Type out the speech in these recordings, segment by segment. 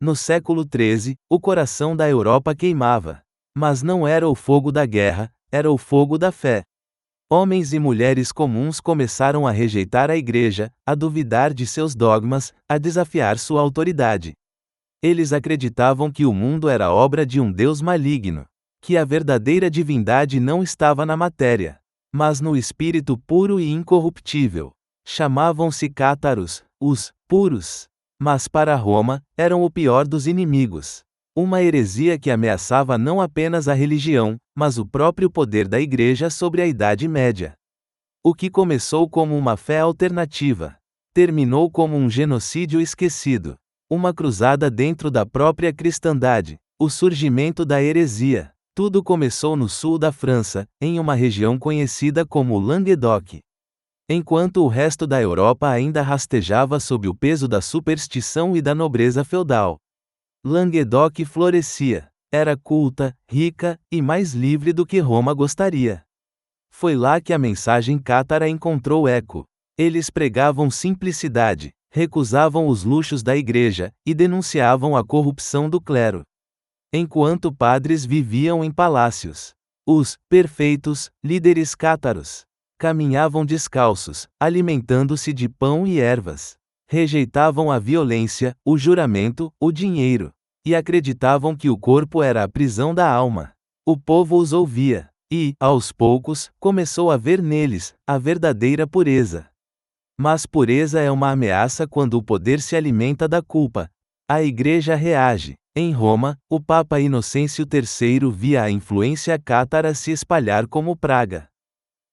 No século XIII, o coração da Europa queimava. Mas não era o fogo da guerra, era o fogo da fé. Homens e mulheres comuns começaram a rejeitar a Igreja, a duvidar de seus dogmas, a desafiar sua autoridade. Eles acreditavam que o mundo era obra de um Deus maligno, que a verdadeira divindade não estava na matéria, mas no espírito puro e incorruptível. Chamavam-se cátaros, os puros. Mas para Roma, eram o pior dos inimigos. Uma heresia que ameaçava não apenas a religião, mas o próprio poder da Igreja sobre a Idade Média. O que começou como uma fé alternativa, terminou como um genocídio esquecido. Uma cruzada dentro da própria cristandade. O surgimento da heresia. Tudo começou no sul da França, em uma região conhecida como Languedoc. Enquanto o resto da Europa ainda rastejava sob o peso da superstição e da nobreza feudal, Languedoc florescia. Era culta, rica, e mais livre do que Roma gostaria. Foi lá que a mensagem cátara encontrou eco. Eles pregavam simplicidade, recusavam os luxos da Igreja, e denunciavam a corrupção do clero. Enquanto padres viviam em palácios, os perfeitos líderes cátaros caminhavam descalços, alimentando-se de pão e ervas. Rejeitavam a violência, o juramento, o dinheiro. E acreditavam que o corpo era a prisão da alma. O povo os ouvia. E, aos poucos, começou a ver neles a verdadeira pureza. Mas pureza é uma ameaça quando o poder se alimenta da culpa. A Igreja reage. Em Roma, o Papa Inocêncio III via a influência cátara se espalhar como praga.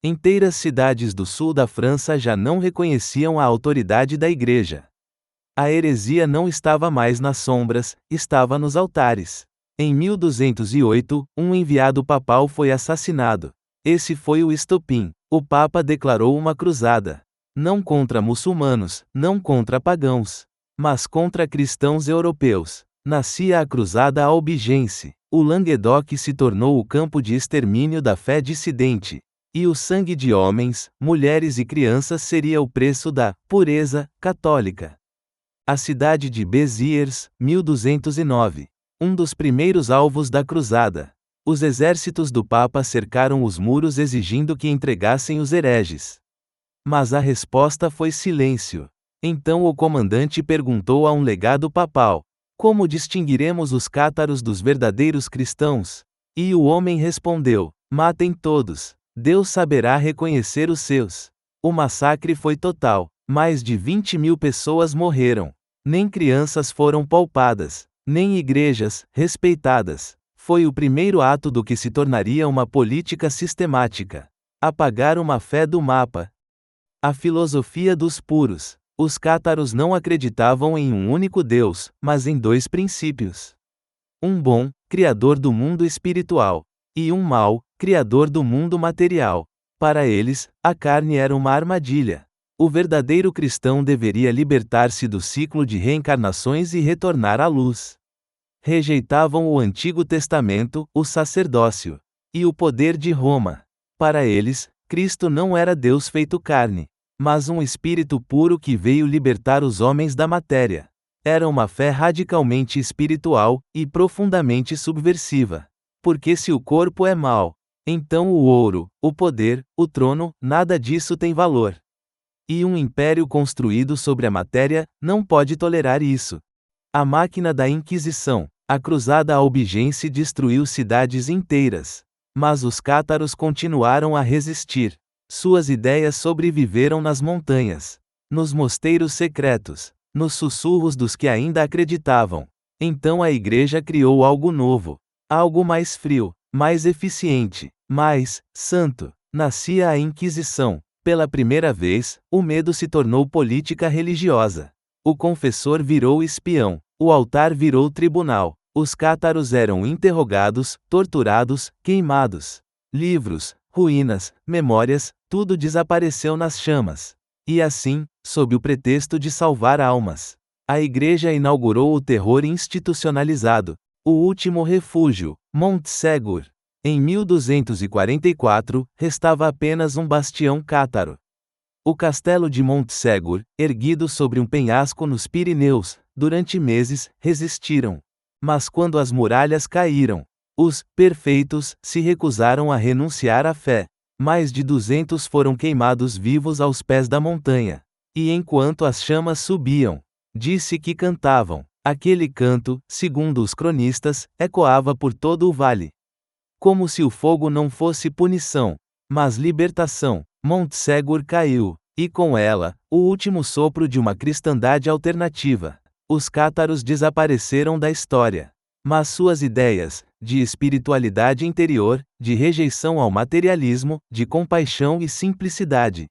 Inteiras cidades do sul da França já não reconheciam a autoridade da Igreja. A heresia não estava mais nas sombras, estava nos altares. Em 1208, um enviado papal foi assassinado. Esse foi o estopim. O Papa declarou uma cruzada. Não contra muçulmanos, não contra pagãos, mas contra cristãos europeus. Nascia a Cruzada Albigense. O Languedoc se tornou o campo de extermínio da fé dissidente. E o sangue de homens, mulheres e crianças seria o preço da pureza católica. A cidade de Béziers, 1209. Um dos primeiros alvos da cruzada. Os exércitos do Papa cercaram os muros exigindo que entregassem os hereges. Mas a resposta foi silêncio. Então o comandante perguntou a um legado papal: como distinguiremos os cátaros dos verdadeiros cristãos? E o homem respondeu: matem todos. Deus saberá reconhecer os seus. O massacre foi total. Mais de 20.000 pessoas morreram. Nem crianças foram poupadas, nem igrejas respeitadas. Foi o primeiro ato do que se tornaria uma política sistemática. Apagar uma fé do mapa. A filosofia dos puros. Os cátaros não acreditavam em um único Deus, mas em dois princípios. Um bom, criador do mundo espiritual, e um mau, criador do mundo material. Para eles, a carne era uma armadilha. O verdadeiro cristão deveria libertar-se do ciclo de reencarnações e retornar à luz. Rejeitavam o Antigo Testamento, o sacerdócio, e o poder de Roma. Para eles, Cristo não era Deus feito carne, mas um espírito puro que veio libertar os homens da matéria. Era uma fé radicalmente espiritual e profundamente subversiva. Porque se o corpo é mau, então o ouro, o poder, o trono, nada disso tem valor. E um império construído sobre a matéria não pode tolerar isso. A máquina da Inquisição, a Cruzada Albigense destruiu cidades inteiras. Mas os cátaros continuaram a resistir. Suas ideias sobreviveram nas montanhas, nos mosteiros secretos, nos sussurros dos que ainda acreditavam. Então a Igreja criou algo novo, algo mais frio, mais eficiente, mais santo. Nascia a Inquisição. Pela primeira vez, o medo se tornou política religiosa. O confessor virou espião, o altar virou tribunal. Os cátaros eram interrogados, torturados, queimados. Livros, ruínas, memórias, tudo desapareceu nas chamas. E assim, sob o pretexto de salvar almas, a Igreja inaugurou o terror institucionalizado, o último refúgio, Montségur. Em 1244, restava apenas um bastião cátaro. O castelo de Montségur, erguido sobre um penhasco nos Pirineus, durante meses, resistiram. Mas quando as muralhas caíram, os perfeitos se recusaram a renunciar à fé. Mais de 200 foram queimados vivos aos pés da montanha. E enquanto as chamas subiam, disse que cantavam. Aquele canto, segundo os cronistas, ecoava por todo o vale. Como se o fogo não fosse punição, mas libertação. Monte Segur caiu, e com ela, o último sopro de uma cristandade alternativa. Os cátaros desapareceram da história. Mas suas ideias, de espiritualidade interior, de rejeição ao materialismo, de compaixão e simplicidade,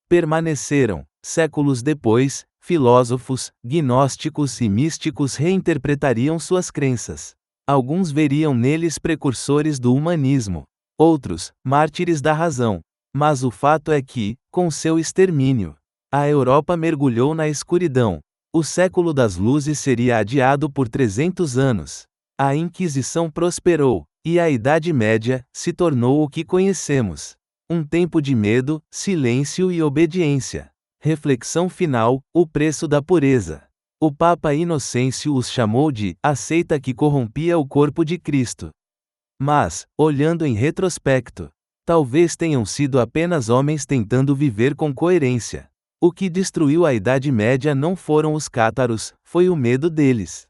permaneceram. Séculos depois, filósofos, gnósticos e místicos reinterpretariam suas crenças. Alguns veriam neles precursores do humanismo, outros, mártires da razão. Mas o fato é que, com seu extermínio, a Europa mergulhou na escuridão. O século das luzes seria adiado por 300 anos. A Inquisição prosperou, e a Idade Média se tornou o que conhecemos. Um tempo de medo, silêncio e obediência. Reflexão final: o preço da pureza. O Papa Inocêncio os chamou de a seita que corrompia o corpo de Cristo. Mas, olhando em retrospecto, talvez tenham sido apenas homens tentando viver com coerência. O que destruiu a Idade Média não foram os cátaros, foi o medo deles.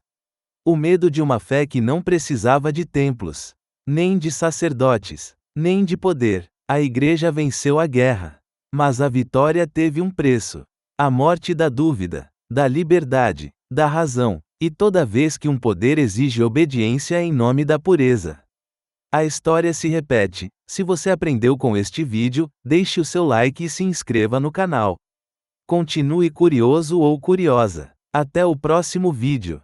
O medo de uma fé que não precisava de templos, nem de sacerdotes, nem de poder. A Igreja venceu a guerra. Mas a vitória teve um preço: a morte da dúvida, da liberdade, da razão, e toda vez que um poder exige obediência em nome da pureza. A história se repete. Se você aprendeu com este vídeo, deixe o seu like e se inscreva no canal. Continue curioso ou curiosa. Até o próximo vídeo.